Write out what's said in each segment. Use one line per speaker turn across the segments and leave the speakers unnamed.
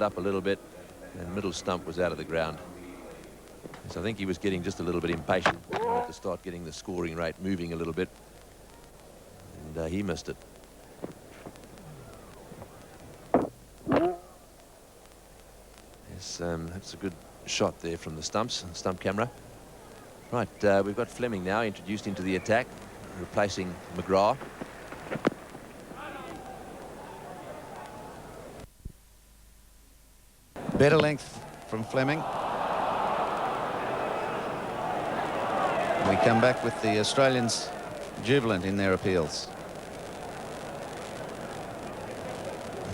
up a little bit, and middle stump was out of the ground. So I think he was getting just a little bit impatient. He wanted to start getting the scoring rate moving a little bit, and he missed it. Yes, that's a good shot there from the stump camera. Right, we've got Fleming now introduced into the attack, replacing McGrath.
Better length from Fleming. We come back with the Australians jubilant in their appeals.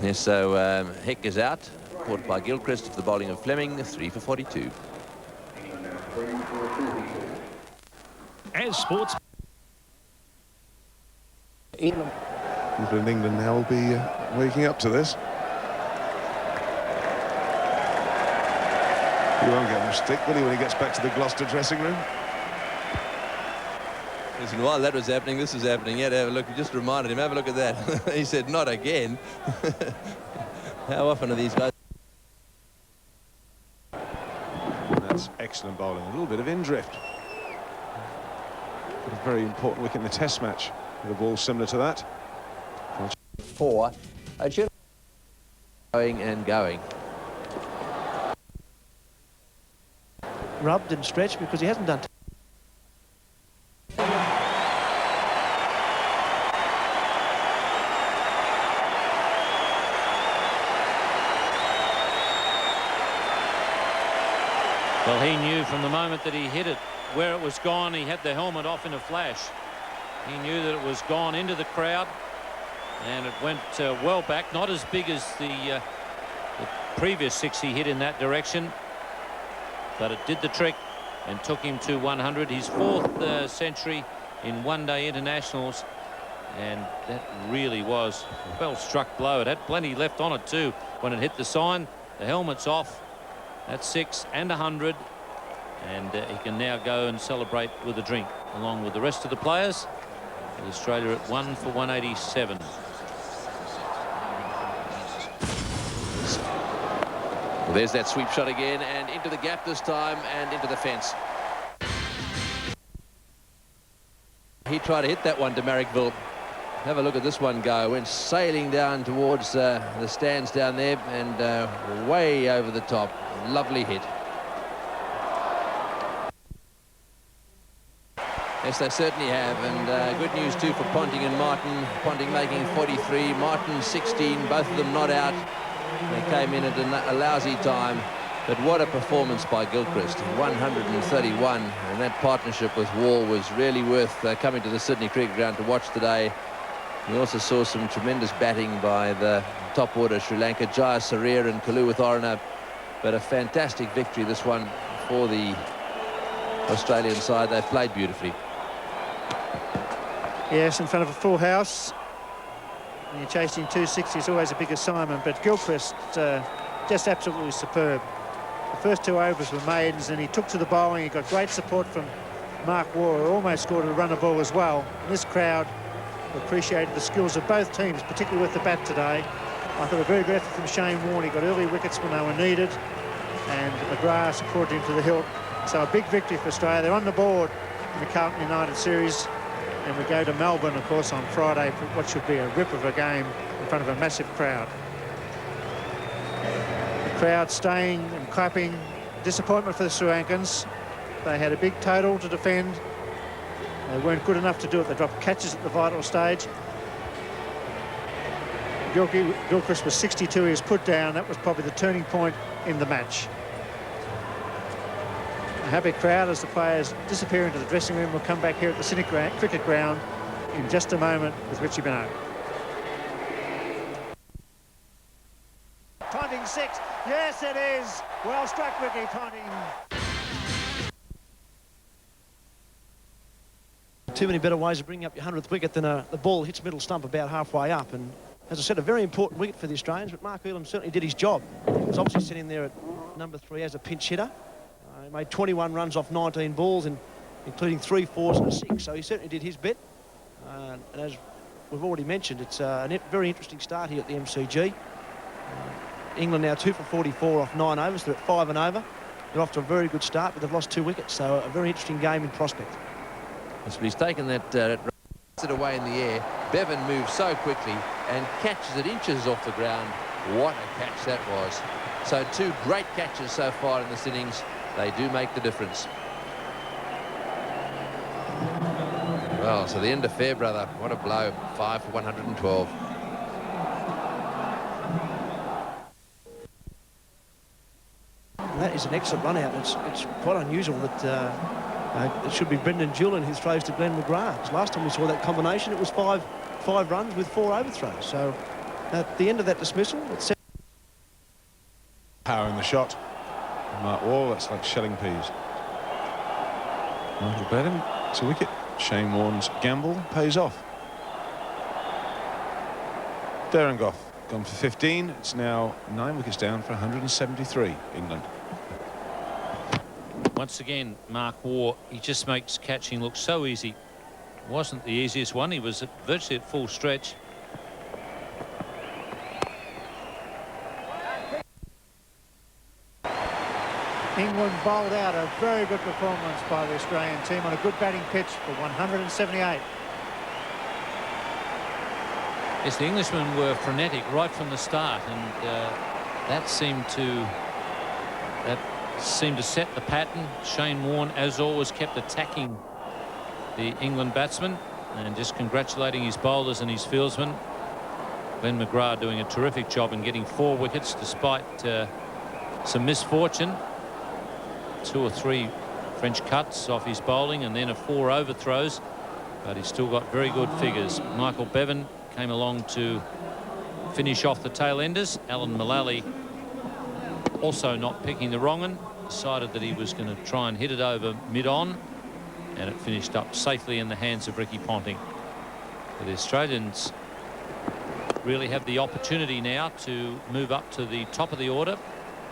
Yes, so Heck is out, caught by Gilchrist for the bowling of Fleming, 3 for 42.
As sports.
People in England now will be waking up to this. He won't get much stick, will he, when he gets back to the Gloucester dressing room?
Listen, while that was happening, this is happening. Yeah, have a look. You just reminded him, have a look at that. He said, not again. How often are these guys?
That's excellent bowling. A little bit of in-drift. But a very important wicket in the Test match with a ball similar to that.
4. Going and going.
Rubbed and stretched because he hasn't done.
Well, he knew from the moment that he hit it where it was gone. He had the helmet off in a flash. He knew that it was gone into the crowd, and it went well back, not as big as the previous 6 he hit in that direction, but it did the trick and took him to 100, his 4th century in one-day internationals, and that really was a well-struck blow. It had plenty left on it too when it hit the sign. The helmet's off. That's 6 and 100, and he can now go and celebrate with a drink along with the rest of the players, with Australia at 1 for 187.
Well, there's that sweep shot again, and into the gap this time, and into the fence. He tried to hit that one to Marrickville. Have a look at this one go. Went sailing down towards the stands down there, and way over the top. Lovely hit. Yes, they certainly have, and good news too for Ponting and Martin. Ponting making 43, Martin 16, both of them not out. They came in at a lousy time, but what a performance by Gilchrist. 131, and that partnership with Wall was really worth coming to the Sydney Cricket Ground to watch today. We also saw some tremendous batting by the top order Sri Lanka, Jaya Sarir and Kaluwitharana, but a fantastic victory this one for the Australian side. They played beautifully.
Yes, in front of a full house. When you're chasing 260, it's always a big assignment, but Gilchrist just absolutely superb. The first 2 overs were maidens, and he took to the bowling. He got great support from Mark Waugh, who almost scored a runner ball as well. And this crowd appreciated the skills of both teams, particularly with the bat today. I thought a very good effort from Shane Warne. He got early wickets when they were needed, and McGrath supported him to the hilt. So a big victory for Australia. They're on the board in the Carlton United series, and we go to Melbourne, of course, on Friday for what should be a rip of a game in front of a massive crowd. The crowd staying and clapping. Disappointment for the Sri Lankans. They had a big total to defend. They weren't good enough to do it. They dropped catches at the vital stage. Gilchrist was 62. He was put down. That was probably the turning point in the match. A happy crowd as the players disappear into the dressing room. We'll come back here at the Sydney Cricket Ground in just a moment with Richie Benaud. Ponting 6. Yes, it is. Well struck, Ricky Ponting.
Too many better ways of bringing up your 100th wicket than the ball hits middle stump about halfway up. And as I said, a very important wicket for the Australians, but Mark Elam certainly did his job. He was obviously sitting there at number 3 as a pinch hitter. He made 21 runs off 19 balls, including 3 fours and a 6. So he certainly did his bit. And as we've already mentioned, it's a very interesting start here at the MCG. England now 2 for 44 off 9 overs. They're at 5 and over. They're off to a very good start, but they've lost 2 wickets, so a very interesting game in prospect.
Yes, but he's taken that it away in the air. Bevan moves so quickly and catches it inches off the ground. What a catch that was. So 2 great catches so far in this innings. They do make the difference. Well, so the end of Fairbrother. What a blow. 5 for 112.
That is an excellent run out. It's quite unusual that it should be Brendan Julian who throws to Glenn McGrath. Because last time we saw that combination, it was five runs with 4 overthrows. So at the end of that dismissal, it's
power in the shot. Mark Wall, that's like shelling peas. Michael Bevan, it's a wicket. Shane Warne's gamble pays off. Darren Gough gone for 15. It's now 9 wickets down for 173, England.
Once again, Mark Waugh, he just makes catching look so easy. Wasn't the easiest one. He was virtually at full stretch.
England bowled out a very good performance by the Australian team on a good batting pitch for 178.
Yes, the Englishmen were frenetic right from the start, and that seemed to set the pattern. Shane Warne, as always, kept attacking the England batsmen and just congratulating his bowlers and his fieldsmen. Glenn McGrath doing a terrific job in getting 4 wickets despite some misfortune. 2 or 3 French cuts off his bowling and then 4 overthrows, but he's still got very good figures. Michael Bevan came along to finish off the tail enders. Alan Mullally also not picking the wrong one, decided that he was going to try and hit it over mid-on, and it finished up safely in the hands of Ricky Ponting. But the Australians really have the opportunity now to move up to the top of the order,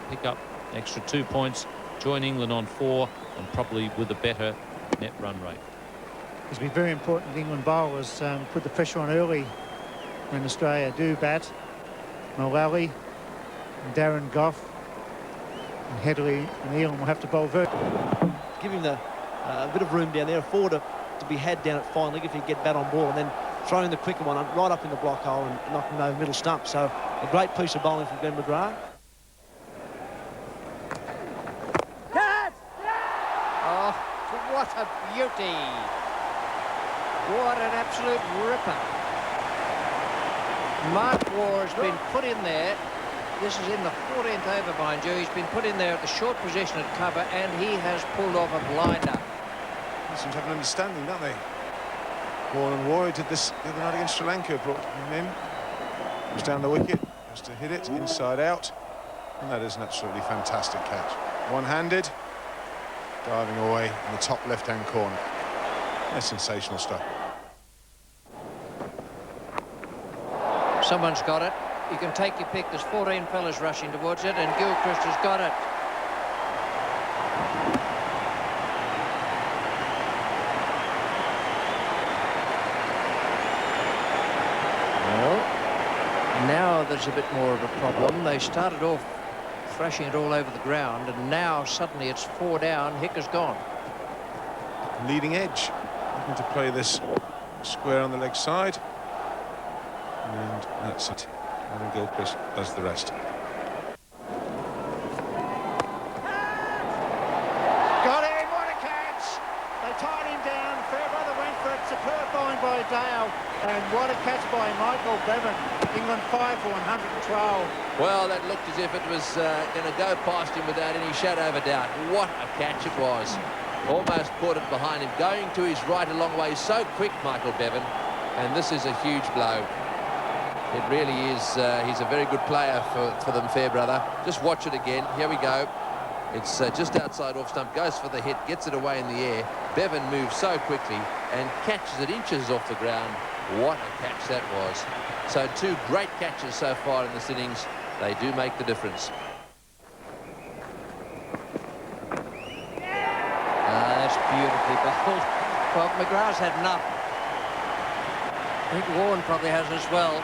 pick up an extra 2 points, join England on 4, and probably with a better net run rate.
It's been very important England bowlers put the pressure on early when Australia do bat. Mullally, Darren Gough, and Headley and Elam will have to bowl very.
give him a bit of room down there, a 4 to be had down at fine leg if he get bat on ball, and then throwing the quicker one right up in the block hole and knocking him over middle stump. So a great piece of bowling from Glenn McGrath.
Oh, what a beauty. What an absolute ripper. Mark Waugh's been put in there. This is in the 14th over, mind you. He's been put in there at the short position at cover, and he has pulled off a blinder.
They seem to have an understanding, don't they? Warren and Warren did this the other night against Sri Lanka, brought him in. Was down the wicket, has to hit it inside out, and that is an absolutely fantastic catch. One-handed, diving away in the top left-hand corner. That's sensational stuff.
Someone's got it. You can take your pick. There's 14 fellas rushing towards it, and Gilchrist has got it. Well, now there's a bit more of a problem. They started off thrashing it all over the ground, and now suddenly it's 4 down. Hicker's gone.
Leading edge, looking to play this square on the leg side, and that's it. And Gilchrist does the rest.
Got him, what a catch! They tied him down, Fairbrother went for it, superb bowling by Dale, and what a catch by Michael Bevan. England 5 for 112.
Well, that looked as if it was going to go past him without any shadow of a doubt. What a catch it was. Almost caught it behind him, going to his right a long way, so quick, Michael Bevan, and this is a huge blow. It really is. He's a very good player for them, Fairbrother. Just watch it again. Here we go. It's just outside off stump, goes for the hit, gets it away in the air. Bevan moves so quickly and catches it inches off the ground. What a catch that was. So 2 great catches so far in this innings. They do make the difference.
That's beautifully bowled. Well, McGrath's had enough. I think Warren probably has as well.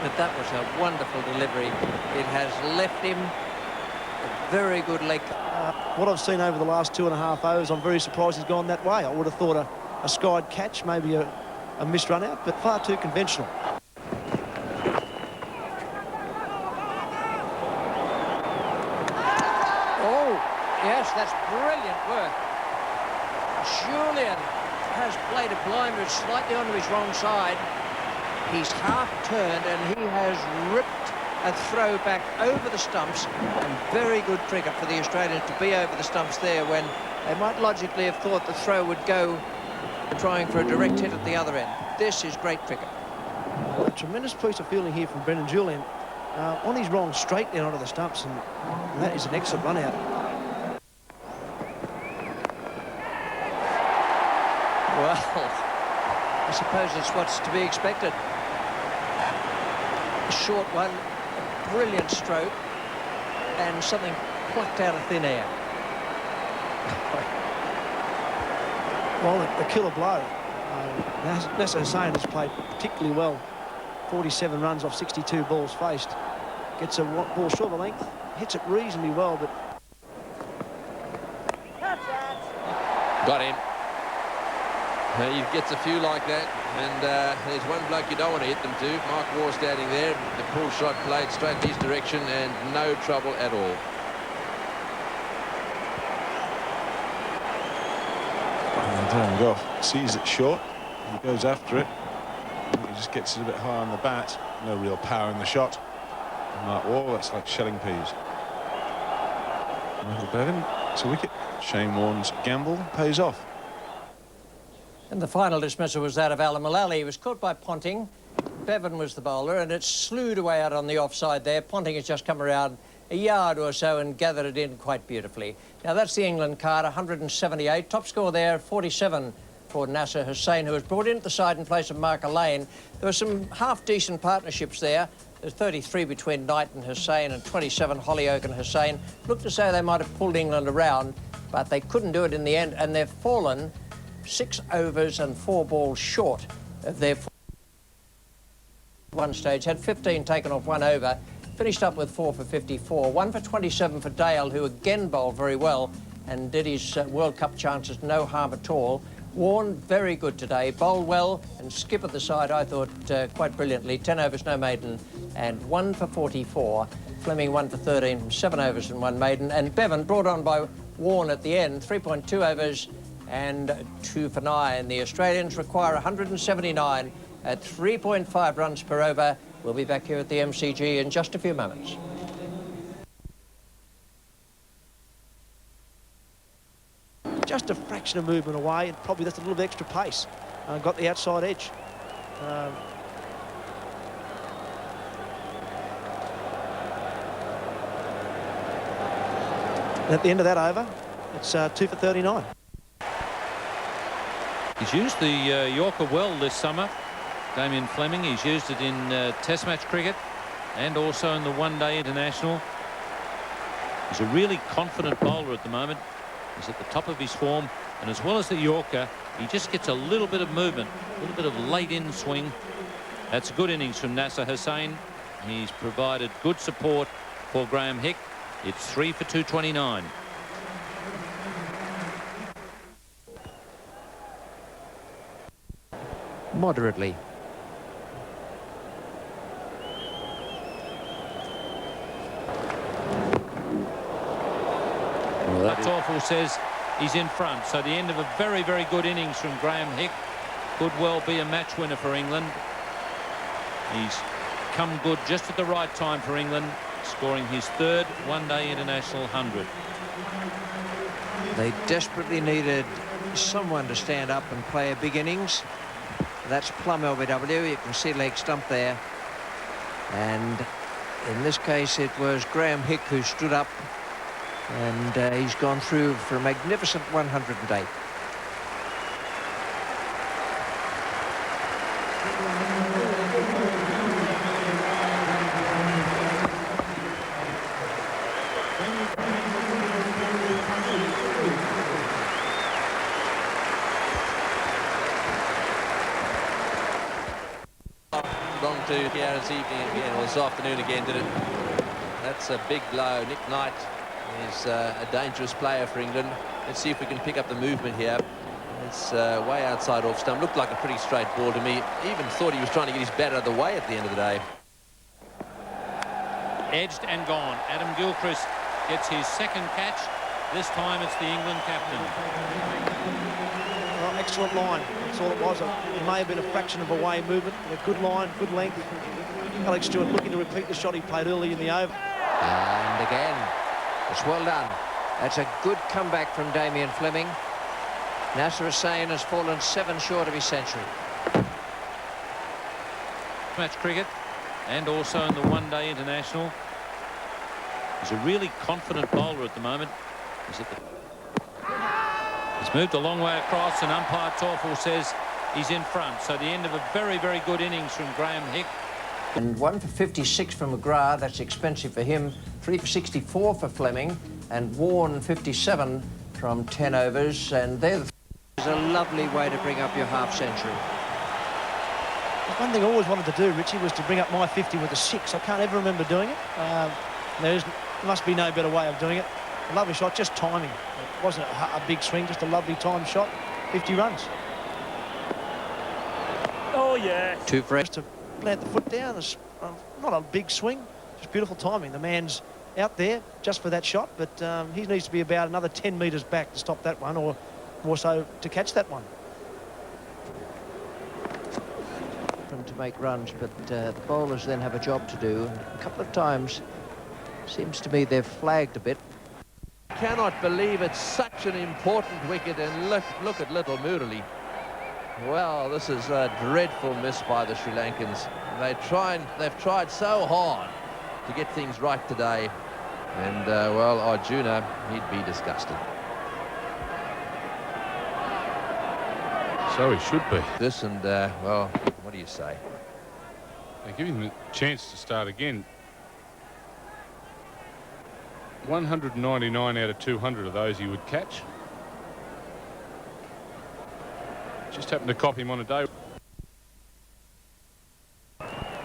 But that was a wonderful delivery. It has left him a very good leg.
What I've seen over the last 2.5 overs, I'm very surprised he's gone that way. I would have thought a skied catch, maybe a missed run out, but far too conventional.
Oh, yes, that's brilliant work. Julian has played a blinder slightly onto his wrong side. He's half turned and he has ripped a throw back over the stumps, and very good cricket for the Australians to be over the stumps there when they might logically have thought the throw would go trying for a direct hit at the other end. This is great cricket.
A tremendous piece of fielding here from Brendan Julian. On his wrong straight down onto the stumps, and that is an excellent run out.
Well, I suppose it's what's to be expected. A short one, a brilliant stroke, and something plucked out of thin air.
Well, the killer blow. Nasser Hussain has played particularly well. 47 runs off 62 balls faced. Gets a ball short of length, hits it reasonably well, but...
Got him. He gets a few like that, and there's one bloke you don't want to hit them to. Mark Waugh standing there. The pull shot played straight in his direction, and no trouble at all.
And Darren Gough sees it short. He goes after it. He just gets it a bit high on the bat. No real power in the shot. And Mark Waugh, that's like shelling peas. Michael Bevan, it's a wicket. Shane Warne's gamble pays off.
And the final dismissal was that of Alan Mullally. He was caught by Ponting. Bevan was the bowler, and it slewed away out on the offside there. Ponting has just come around a yard or so and gathered it in quite beautifully. Now, that's the England card, 178. Top score there, 47 for Nasser Hussain, who was brought into the side in place of Mark Lane. There were some half-decent partnerships there. There's 33 between Knight and Hussain and 27 Hollyoake and Hussain. Looked as though they might have pulled England around, but they couldn't do it in the end, and they've fallen 6 overs and 4 balls short of their one stage. Had 15 taken off 1 over, finished up with 4 for 54, 1 for 27 for Dale, who again bowled very well and did his World Cup chances no harm at all. Warne, very good today, bowled well and skippered the side, I thought, quite brilliantly. 10 overs, no maiden, and 1 for 44. Fleming 1 for 13 from 7 overs and 1 maiden. And Bevan, brought on by Warne at the end, 3.2 overs and 2 for 9. The Australians require 179 at 3.5 runs per over. We'll be back here at the MCG in just a few moments.
Just a fraction of movement away, and probably that's a little bit extra pace. Got the outside edge. And at the end of that over, it's 2 for 39.
He's used the Yorker well this summer, Damien Fleming. He's used it in Test match cricket and also in the one-day international. He's a really confident bowler at the moment. He's at the top of his form, and as well as the Yorker, he just gets a little bit of movement, a little bit of late-in swing. That's a good innings from Nasser Hussain. He's provided good support for Graham Hick. It's 3 for 229.
Moderately.
That's awful, says he's in front. So the end of a very, very good innings from Graham Hick. Could well be a match winner for England. He's come good just at the right time for England, scoring his 3rd one-day international 100.
They desperately needed someone to stand up and play a big innings. That's Plum LBW. You can see leg stump there. And in this case, it was Graham Hick who stood up, and he's gone through for a magnificent 108.
Long to here this evening again, or this afternoon again, did it? That's a big blow. Nick Knight is a dangerous player for England. Let's see if we can pick up the movement here. It's way outside off stump. Looked like a pretty straight ball to me. Even thought he was trying to get his bat out of the way at the end of the day.
Edged and gone. Adam Gilchrist gets his second catch. This time it's the England captain.
Oh, excellent line. That's all it was. It may have been a fraction of a way movement, but a good line, good length. Alex Stewart looking to repeat the shot he played early in the over.
And again, it's well done. That's a good comeback from Damien Fleming. Nasser Hussain has fallen 7 short of his century.
Match cricket and also in the one-day international. He's a really confident bowler at the moment. He's moved a long way across, and umpire Torfel says he's in front. So the end of a very, very good innings from Graham Hick.
And 1 for 56 from McGrath. That's expensive for him. 3 for 64 for Fleming. And Warren 57 from 10 overs. And there's a lovely way to bring up your half century.
One thing I always wanted to do, Richie, was to bring up my 50 with a 6. I can't ever remember doing it. There must be no better way of doing it. A lovely shot, just timing. It wasn't a big swing, just a lovely time shot. 50 runs.
Oh, yeah.
2 for
Just to plant the foot down. It's not a big swing, just beautiful timing. The man's out there just for that shot, but he needs to be about another 10 metres back to stop that one, or more so to catch that one.
To make runs, but the bowlers then have a job to do. And a couple of times, seems to me they've flagged a bit.
Cannot believe it's such an important wicket, and look at little Murali. Well, this is a dreadful miss by the Sri Lankans. They've tried so hard to get things right today, and well, Arjuna, he'd be disgusted.
So he should be.
This and well, what do you say?
They give him a chance to start again. 199 out of 200 of those he would catch. Just happened to cop him on a day.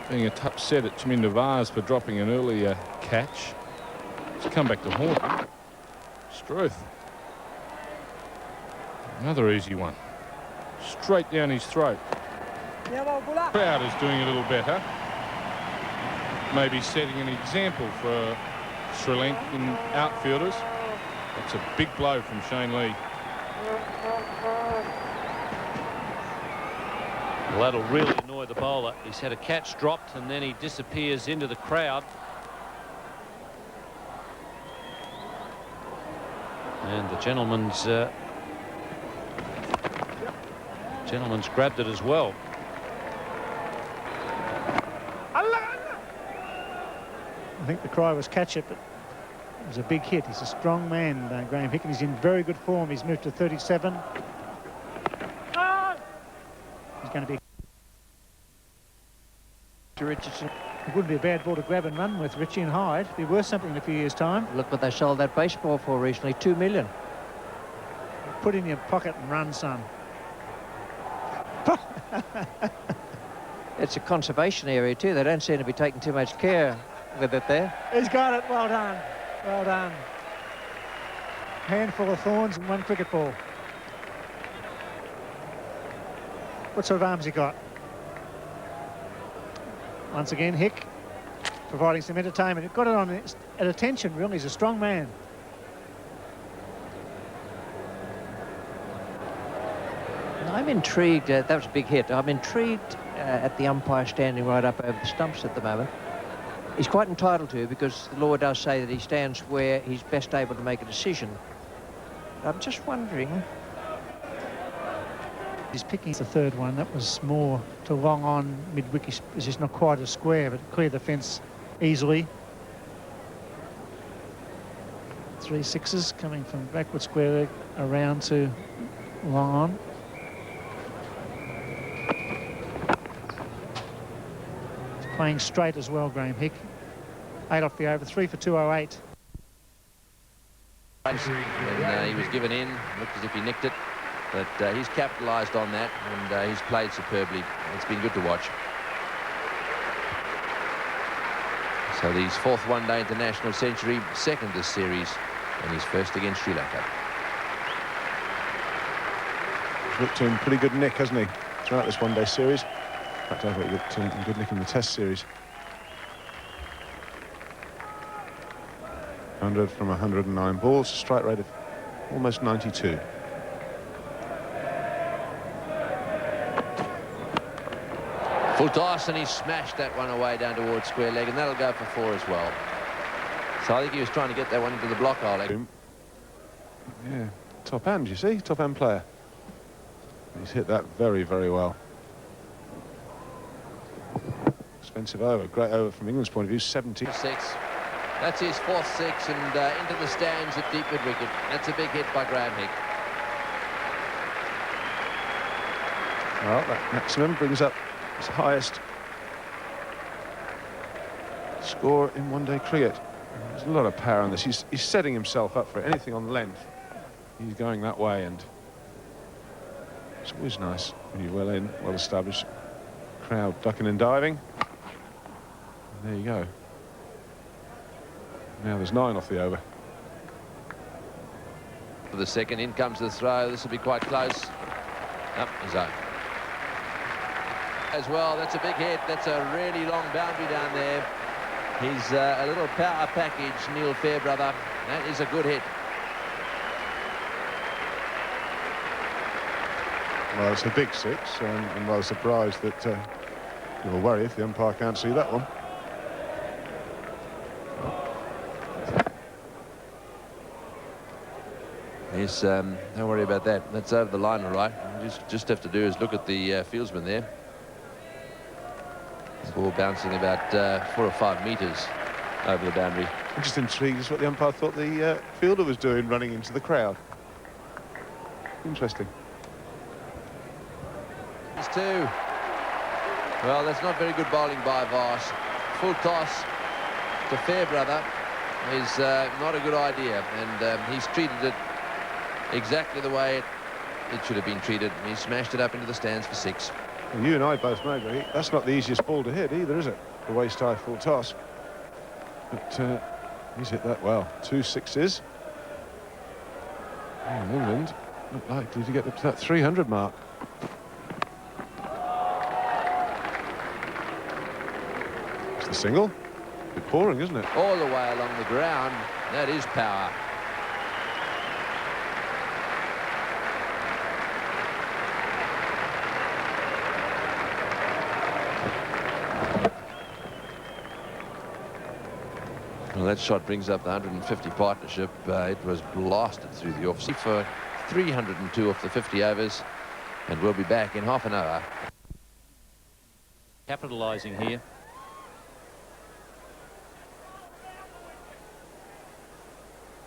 Being upset at Chaminda Vaz for dropping an earlier catch. Let's come back to Horton. Struth. Another easy one. Straight down his throat. Crowd is doing a little better. Maybe setting an example for Sri Lankan outfielders. That's a big blow from Shane Lee.
Well, that'll really annoy the bowler. He's had a catch dropped and then he disappears into the crowd. And the gentleman's grabbed it as well.
I think the cry was catch it, but it was a big hit. He's a strong man, Graham Hick, and he's in very good form. He's moved to 37. He's going to be Richardson. It wouldn't be a bad ball to grab and run with, Richie, and Hyde. It'd be worth something in a few years' time.
Look what they sold that baseball for recently, $2 million.
Put in your pocket and run, son.
It's a conservation area too. They don't seem to be taking too much care with it there.
He's got it. Well done. Well done. Handful of thorns and 1 cricket ball. What sort of arms he got? Once again, Hick providing some entertainment. He got it on at attention, really. He's a strong man.
I'm intrigued. That was a big hit. I'm intrigued at the umpire standing right up over the stumps at the moment. He's quite entitled to, because the law does say that he stands where he's best able to make a decision. I'm just wondering.
He's picking the third one. That was more to long on mid-wicket position, not quite a square, but cleared the fence easily. 3 sixes coming from backward square leg around to long on. He's playing straight as well, Graham Hick. 8 off the over, 3 for 208.
And he was given in, looked as if he nicked it, but he's capitalised on that, and he's played superbly. It's been good to watch. So his fourth one-day international century, second this series, and his first against Sri Lanka.
He's looked in pretty good nick, hasn't he, throughout this one-day series. In fact, I thought he looked in good nick in the Test series. 100 from 109 balls, strike rate of almost 92.
Full toss, and he smashed that one away down towards square leg, and that'll go for 4 as well. So I think he was trying to get that one into the block hole.
Yeah, top hand, you see, top hand player. He's hit that very, very well. Expensive over, great over from England's point of view, 76.
That's his fourth 6, and into the stands at deep mid wicket. That's a big hit by Graham Hick.
Well, that maximum brings up his highest score in one-day cricket. There's a lot of power on this. He's setting himself up for anything on length. He's going that way, and it's always nice when you're well in, well established. Crowd ducking and diving. And there you go. Now there's 9 off the over.
For the second, in comes the throw. This will be quite close. Up, he's out. As well, that's a big hit. That's a really long boundary down there. He's a little power package, Neil Fairbrother. That is a good hit.
Well, it's a big 6, and I'm rather surprised that you'll worry if the umpire can't see that one.
Yes, don't worry about that. That's over the line, all right. Just have to do is look at the fieldsman there. It's all bouncing about 4 or 5 metres over the boundary.
I'm just intrigued as what the umpire thought the fielder was doing, running into the crowd. Interesting.
It's 2. Well, that's not very good bowling by Voss. Full toss to Fairbrother is not a good idea, and he's treated it exactly the way it should have been treated. He smashed it up into the stands for 6.
Well, you and I both know that that's not the easiest ball to hit either, is it? The waist-high full toss. But he's hit that well. 2 6s. And England not likely to get up to that 300 mark. It's the single. A bit boring, isn't it?
All the way along the ground. That is power. Well, that shot brings up the 150 partnership. It was blasted through the off for 302 off the 50 overs, and we'll be back in half an hour.
Capitalising here.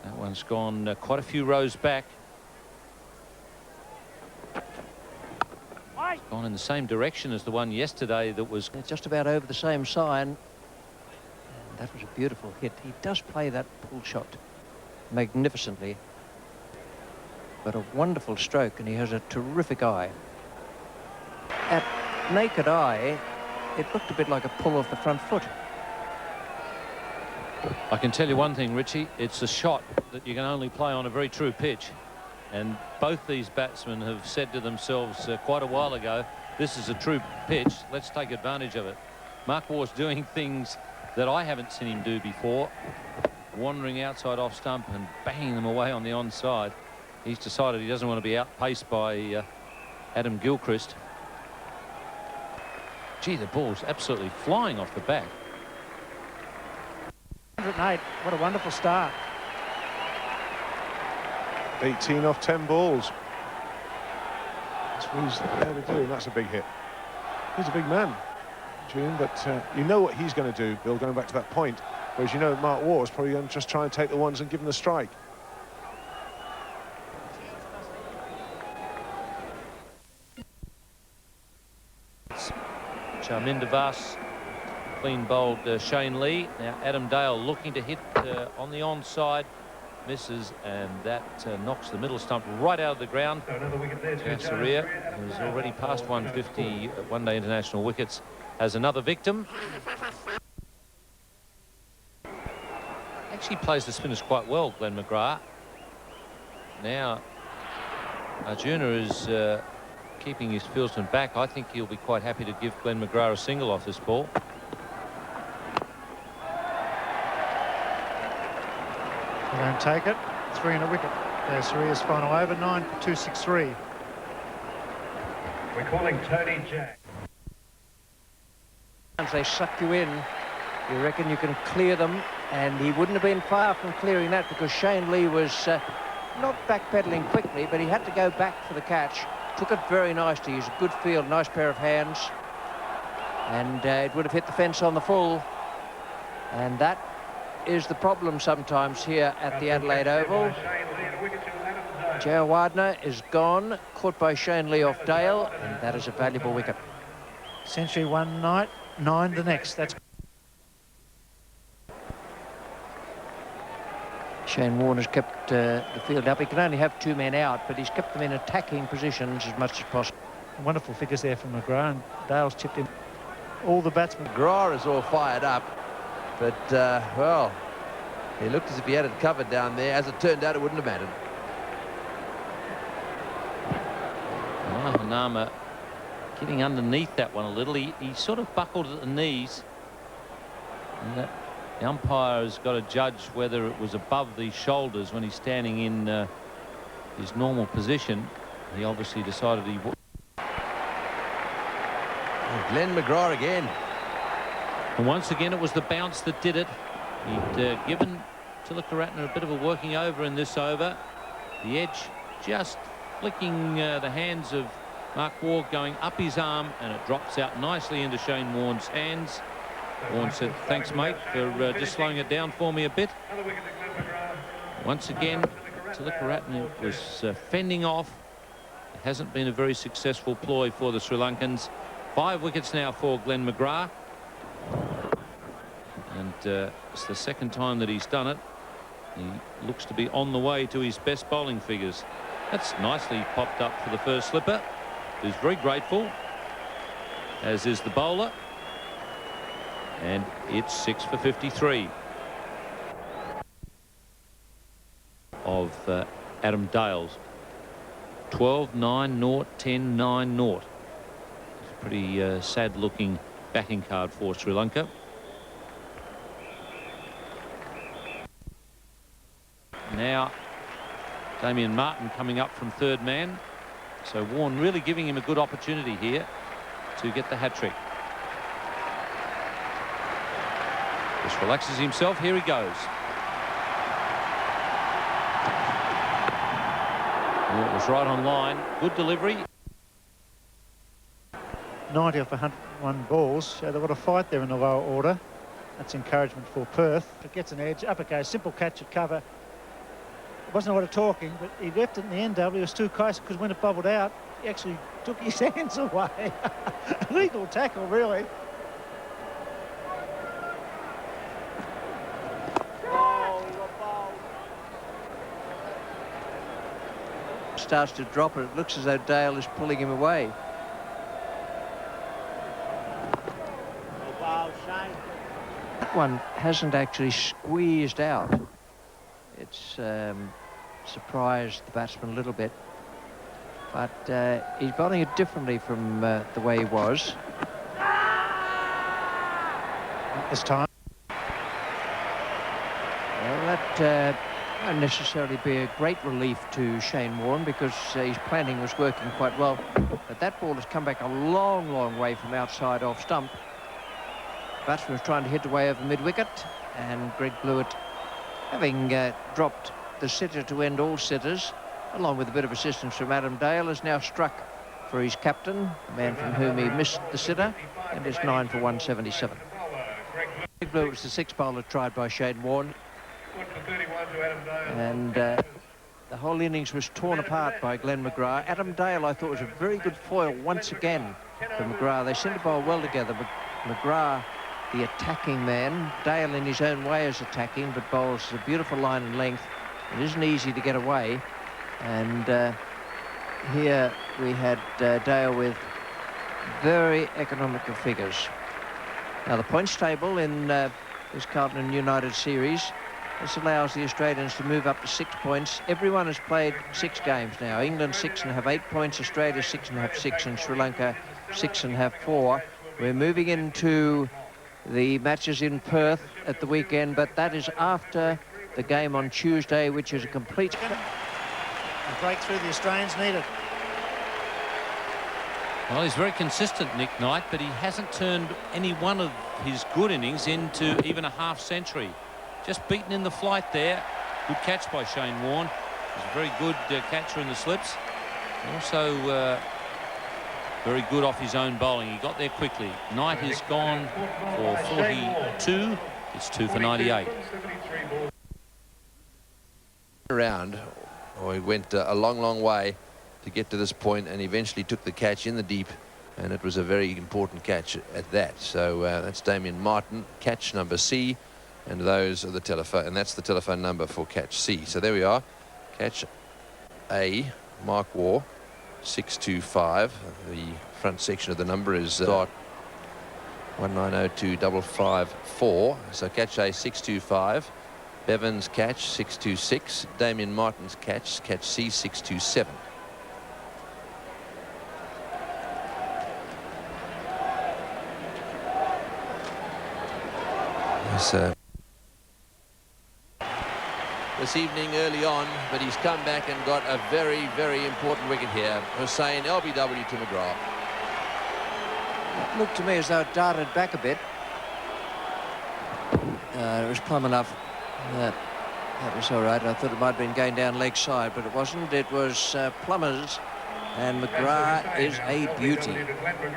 That one's gone quite a few rows back. It's gone in the same direction as the one yesterday that was
Just about over the same sign. That was a beautiful hit. He does play that pull shot magnificently. But a wonderful stroke, and he has a terrific eye. At naked eye, it looked a bit like a pull off the front foot.
I can tell you one thing, Richie, it's a shot that you can only play on a very true pitch. And both these batsmen have said to themselves quite a while ago, this is a true pitch, let's take advantage of it. Mark Waugh's doing things that I haven't seen him do before, wandering outside off stump and banging them away on the onside. He's decided he doesn't want to be outpaced by Adam Gilchrist. Gee, the ball's absolutely flying off the bat.
108, what a wonderful start.
18 off 10 balls. That's what he's there to do, and that's a big hit. He's a big man, Julian, but you know what he's going to do, Bill, going back to that point, whereas you know Mark Waugh is probably going to just try and take the ones and give him the strike.
Charminder Vaas clean bowled Shane Lee. Now Adam Dale looking to hit on the onside, misses, and that knocks the middle stump right out of the ground. Jasseria, who's already past 150 one-day international wickets, has another victim. actually plays the spinners quite well, Glenn McGrath. Now, Arjuna is keeping his fieldsman back. I think he'll be quite happy to give Glenn McGrath a single off this ball.
They don't take it. 3 and a wicket. There's Suriya's final over. 9-2-6-3.
We're calling Tony Jack.
Once they suck you in, you reckon you can clear them, and he wouldn't have been far from clearing that because Shane Lee was not backpedaling quickly, but he had to go back for the catch. Took it very nicely. He's a good field, nice pair of hands, and it would have hit the fence on the full, and that is the problem sometimes here at the Adelaide Oval. Joe Wardner is gone, caught by Shane Lee off Dale, and that is a valuable wicket.
Century one night, 9 the next. That's
Shane Warne has kept the field up. He can only have 2 men out, but he's kept them in attacking positions as much as possible.
wonderful figures there from McGrath, and Dale's chipped in all the batsmen.
McGrath is all fired up, but, well, he looked as if he had it covered down there. As it turned out, it wouldn't have mattered.
Hanama getting underneath that one a little. He sort of buckled at the knees. And the umpire has got to judge whether it was above the shoulders when he's standing in his normal position. He obviously decided he would.
Glenn McGrath again.
And once again, it was the bounce that did it. He'd given Tilakaratne a bit of a working over in this over. The edge just flicking the hands of Mark Waugh, going up his arm, and it drops out nicely into Shane Warne's hands. Warne said, "Thanks, mate, for just slowing it down for me a bit." Once again, Tilakaratne was fending off. It hasn't been a very successful ploy for the Sri Lankans. 5 wickets now for Glenn McGrath. And it's the second time that he's done it. He looks to be on the way to his best bowling figures. That's nicely popped up for the first slipper, who's very grateful, as is the bowler. And it's 6 for 53 of Adam Dale's. 12-9-0, 10-9-0. It's a pretty sad looking batting card for Sri Lanka. Now Damien Martin coming up from third man, so Warne really giving him a good opportunity here to get the hat-trick. Just relaxes himself. Here he goes. And it was right on line. Good delivery.
90 off 101 balls, so they've got a fight there in the lower order. That's encouragement for Perth. It gets an edge, up it goes, simple catch at cover. It wasn't a lot of talking, but he left it in the end, W. It was too close because when it bubbled out, he actually took his hands away. Legal tackle, really.
Starts to drop it. It looks as though Dale is pulling him away. That one hasn't actually squeezed out. It's surprised the batsman a little bit, but he's bowling it differently from the way he was.
Not this time.
Well, that won't necessarily be a great relief to Shane Warne because his planning was working quite well. But that ball has come back a long, long way from outside off stump. The batsman was trying to hit away over mid-wicket, and Greg Blewett, having dropped the sitter to end all sitters, along with a bit of assistance from Adam Dale, has now struck for his captain, the man from whom he missed the sitter, and it's 9 for 177. Greg Blewett was the sixth bowler tried by Shane Warne. And the whole innings was torn apart by Glenn McGrath. Adam Dale, I thought, was a very good foil once again for McGrath. They seem to bowl well together, but McGrath, the attacking man, Dale in his own way is attacking, but bowls a beautiful line and length. It isn't easy to get away. And here we had Dale with very economical figures. Now the points table in this Carlton and United series This allows the Australians to move up to 6 points. Everyone has played 6 games now. England 6 and have 8 points, Australia 6 and have 6, and Sri Lanka 6 and have 4. We're moving into the matches in Perth at the weekend, but that is after the game on Tuesday, which is a complete...
A breakthrough the Australians needed.
Well, he's very consistent, Nick Knight, but he hasn't turned any one of his good innings into even a half century. Just beaten in the flight there. Good catch by Shane Warne. He's a very good catcher in the slips. Also very good off his own bowling. He got there quickly. Knight has gone for 42. It's 2 for 98.
Around, or he went a long way to get to this point, and eventually took the catch in the deep, and it was a very important catch at that. So that's Damien Martin, catch number C, and those are the telephone, and that's the telephone number for catch C. So there we are, catch A, Mark Waugh, 625. The front section of the number is dot 1902554. So catch A 625. Bevan's catch 626. Damien Martin's catch C 627. So this evening early on, but he's come back and got a very, very important wicket here. Hussain, LBW to McGrath.
It looked to me as though it darted back a bit. It was plumb enough. That was all right. I thought it might have been going down leg side, but it wasn't. It was Plumbers, and McGrath is a beauty.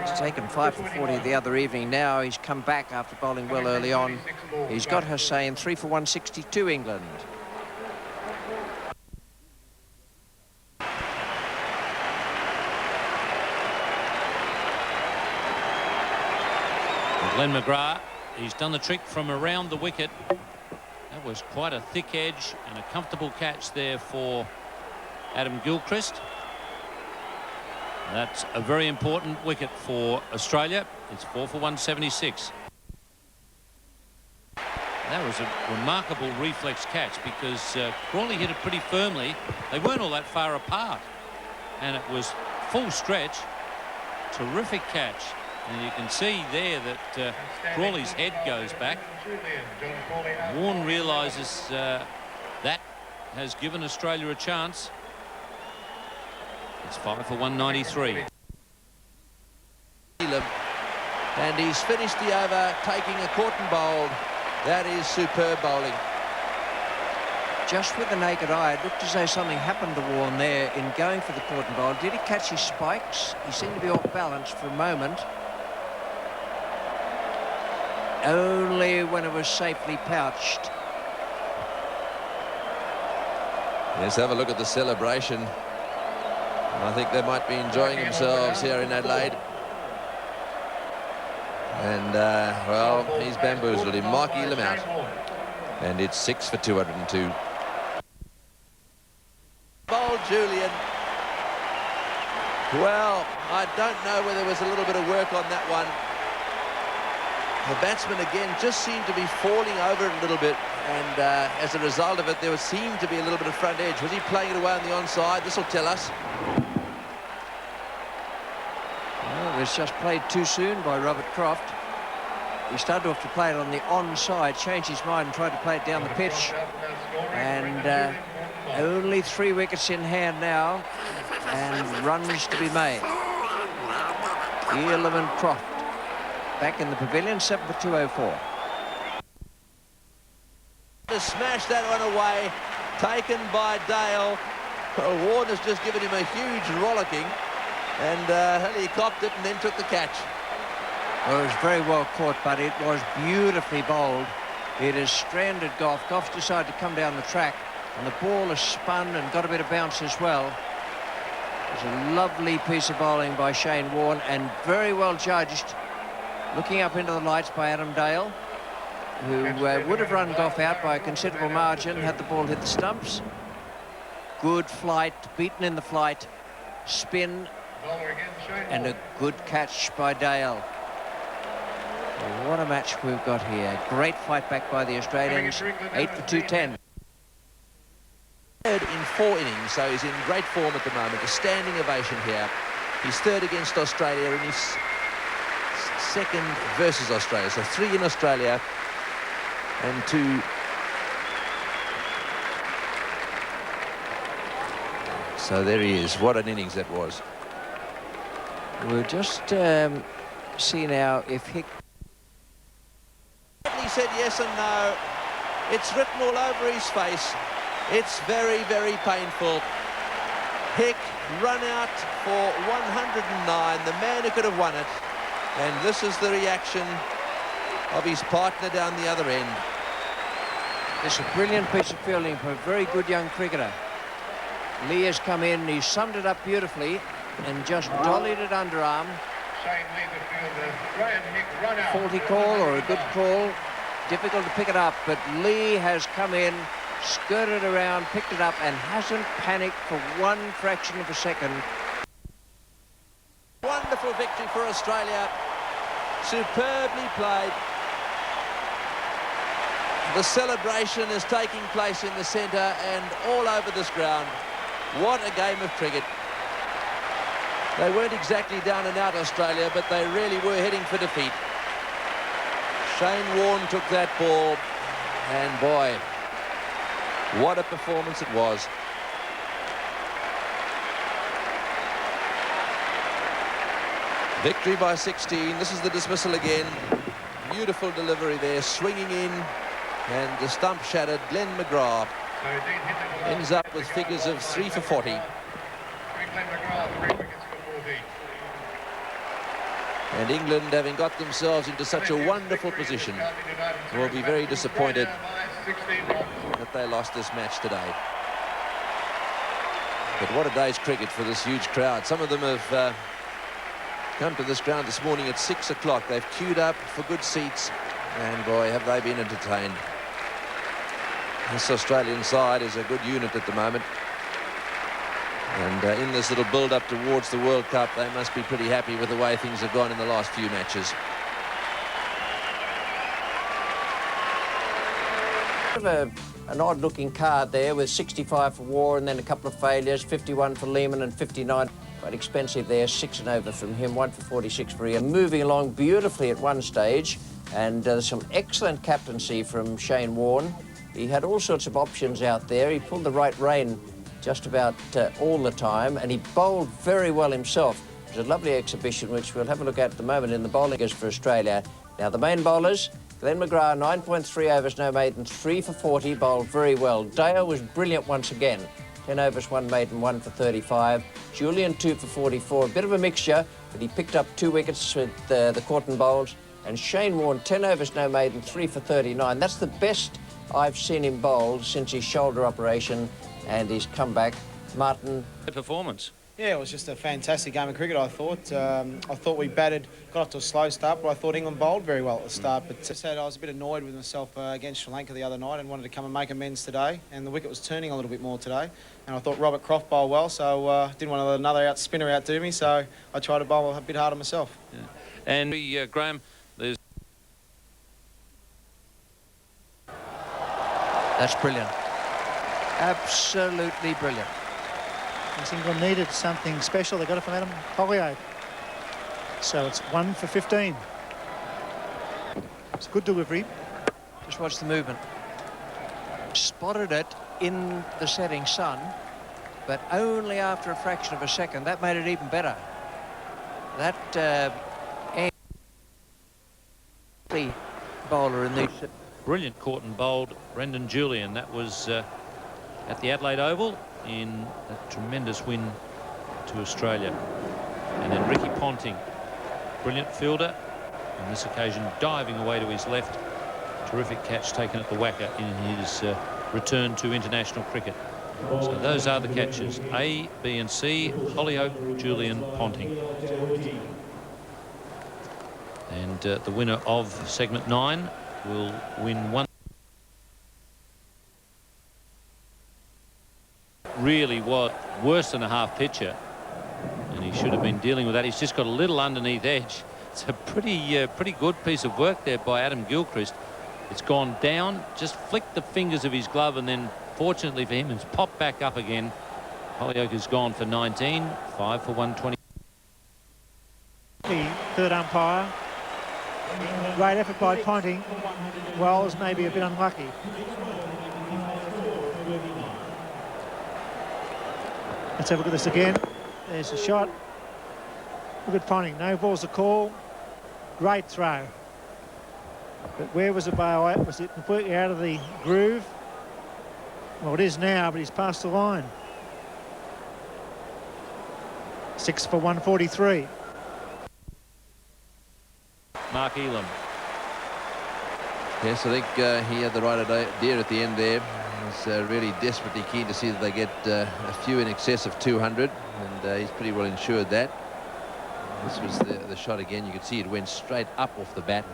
He's taken 5 for 40 the other evening. Now he's come back after bowling well early on. He's got Hussain 3 for 162 England.
Glenn McGrath, he's done the trick from around the wicket. That was quite a thick edge and a comfortable catch there for Adam Gilchrist. That's a very important wicket for Australia. It's 4 for 176. That was a remarkable reflex catch because Crawley hit it pretty firmly. They weren't all that far apart, and it was full stretch. Terrific catch. And you can see there that Crawley's head goes back. Warne realises that has given Australia a chance. It's 5 for 193.
And he's finished the over taking a caught and bowled. That is superb bowling.
Just with the naked eye, it looked as though something happened to Warne there in going for the caught and bowled. Did he catch his spikes? He seemed to be off balance for a moment. Only when it was safely pouched.
Let's have a look at the celebration. I think they might be enjoying themselves here in Adelaide. And, well, he's bamboozled him. Mark Elam out. And it's 6 for 202. Bold Julian. Well, I don't know whether there was a little bit of work on that one. The batsman again just seemed to be falling over it a little bit, and as a result of it there seemed to be a little bit of front edge. Was he playing it away on the onside? This will tell us.
Well, it was just played too soon by Robert Croft. He started off to play it on the onside, changed his mind and tried to play it down the pitch, and only 3 wickets in hand now and runs to be made. Elam and Croft back in the pavilion, 7 for 204.
To smash that one away, taken by Dale. Warne has just given him a huge rollicking, and he copped it and then took the catch.
Well, it was very well caught, but it was beautifully bowled. It has stranded Goff. Goff's decided to come down the track, and the ball has spun and got a bit of bounce as well. It was a lovely piece of bowling by Shane Warne, and very well judged. Looking up into the lights by Adam Dale, who would have run Goff out by a considerable margin had the ball hit the stumps. Good flight, beaten in the flight, spin, and a good catch by Dale. What a match we've got here. Great fight back by the Australians. 8 for 210.
In 4 innings, so he's in great form at the moment. A standing ovation here. He's third against Australia and he's second versus Australia. So 3 in Australia and 2. So there he is. What an innings that was.
We'll just see now if Hick...
He said yes and no. It's written all over his face. It's very, very painful. Hick run out for 109, the man who could have won it. And this is the reaction of his partner down the other end.
It's a brilliant piece of fielding for a very good young cricketer. Lee has come in, he's summed it up beautifully and just dollied it underarm. Faulty call or a good call, difficult to pick it up, but Lee has come in, skirted around, picked it up and hasn't panicked for 1 fraction of a second.
Wonderful victory for Australia. Superbly played. The celebration is taking place in the centre and all over this ground. What a game of cricket. They weren't exactly down and out, Australia, but they really were heading for defeat. Shane Warne took that ball and boy, what a performance it was. Victory by 16. This is the dismissal again. Beautiful delivery there, swinging in, and the stump shattered. Glenn McGrath ends up with figures of 3 for 40. And England, having got themselves into such a wonderful position, will be very disappointed that they lost this match today. But what a day's cricket for this huge crowd. Some of them have come to this ground this morning at 6 o'clock. They've queued up for good seats, and boy, have they been entertained. This Australian side is a good unit at the moment. And in this little build-up towards the World Cup, they must be pretty happy with the way things have gone in the last few matches.
An odd-looking card there with 65 for War and then a couple of failures, 51 for Lehman and 59. Quite expensive there, 6 and over from him, 1 for 46 for Ian. Moving along beautifully at one stage, and some excellent captaincy from Shane Warne. He had all sorts of options out there. He pulled the right rein just about all the time, and he bowled very well himself. It was a lovely exhibition, which we'll have a look at the moment in the bowling for Australia. Now, the main bowlers, Glenn McGrath, 9.3 overs, no maiden, 3 for 40, bowled very well. Dale was brilliant once again. 10 overs, 1 maiden, 1 for 35. Julian, 2 for 44. A bit of a mixture, but he picked up 2 wickets with the Corton bowls. And Shane Warne, 10 overs, no maiden, 3 for 39. That's the best I've seen him bowl since his shoulder operation and his comeback. Martin.
Performance.
Yeah, it was just a fantastic game of cricket, I thought. I thought we batted, got off to a slow start, but I thought England bowled very well at the start. But I said I was a bit annoyed with myself against Sri Lanka the other night and wanted to come and make amends today. And the wicket was turning a little bit more today. And I thought Robert Croft bowled well, so didn't want to let another spinner outdo me, so I tried to bowl a bit harder myself.
Yeah. And Graham, there's...
That's brilliant. Absolutely brilliant.
As England needed something special, they got it from Adam Hollioake. So it's 1 for 15. It's a good delivery.
Just watch the movement. Spotted it in the setting sun, but only after a fraction of a second. That made it even better. That bowler in the...
Brilliant caught and bowled Brendan Julian. That was at the Adelaide Oval in a tremendous win to Australia. And then Ricky Ponting, brilliant fielder, on this occasion diving away to his left. Terrific catch taken at the whacker in his return to international cricket. So those are the catches: A, B and C, Hollioake, Julian, Ponting. And the winner of segment 9 will win one. Really was worse than a half pitcher, and he should have been dealing with that. He's just got a little underneath edge It's a pretty good piece of work there by Adam Gilchrist. It's gone down, just flicked the fingers of his glove, and then fortunately for him it's popped back up again. Holyoake has gone for 19, 5 for 120.
The third umpire. Great effort by Ponting. Wells maybe a bit unlucky. Let's have a look at this again. There's a shot. Look at Ponting. No balls to call. Great throw. But where was the bail at? Was it completely out of the groove? Well, it is now, but he's passed the line. 6 for 143.
Mark Elam.
Yes, I think he had the right idea at the end there. He's really desperately keen to see that they get a few in excess of 200, and he's pretty well ensured that. This was the shot again. You could see it went straight up off the bat.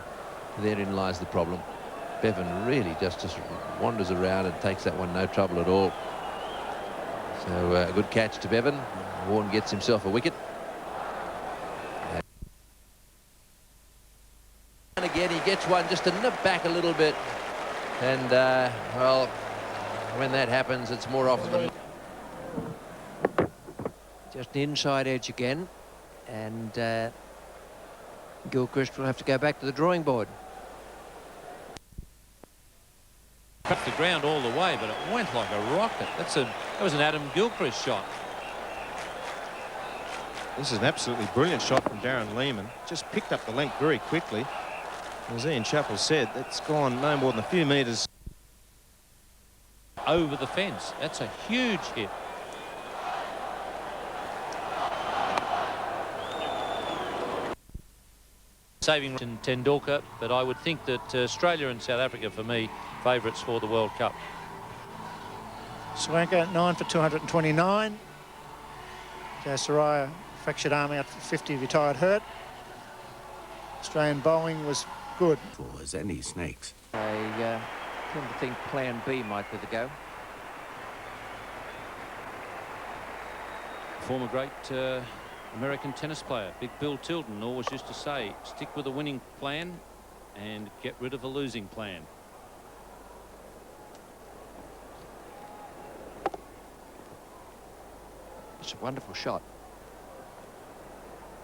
Therein lies the problem. Bevan really just wanders around and takes that one no trouble at all. So a good catch to Bevan. Warren gets himself a wicket. And again, he gets one just to nip back a little bit. And, well, when that happens, it's more often than not.
Just an inside edge again. And Gilchrist will have to go back to the drawing board.
Cut the ground all the way, but it went like a rocket. That was an Adam Gilchrist shot.
This is an absolutely brilliant shot from Darren Lehman. Just picked up the length very quickly. As Ian Chappell said, that's gone no more than a few metres
over the fence. That's a huge hit. Saving Tendulkar, but I would think that Australia and South Africa, for me, favourites for the World Cup.
Sri Lanka 9 for 229. Jayasuriya fractured arm out for 50, retired hurt. Australian bowling was good.
As any snakes.
I tend to think plan B might be the go.
Former great American tennis player, Big Bill Tilden, always used to say, stick with a winning plan and get rid of a losing plan.
It's a wonderful shot.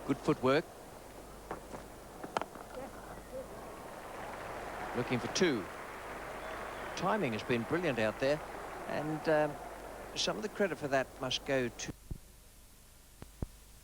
Good footwork. Looking for two. Timing has been brilliant out there, and some of the credit for that must go to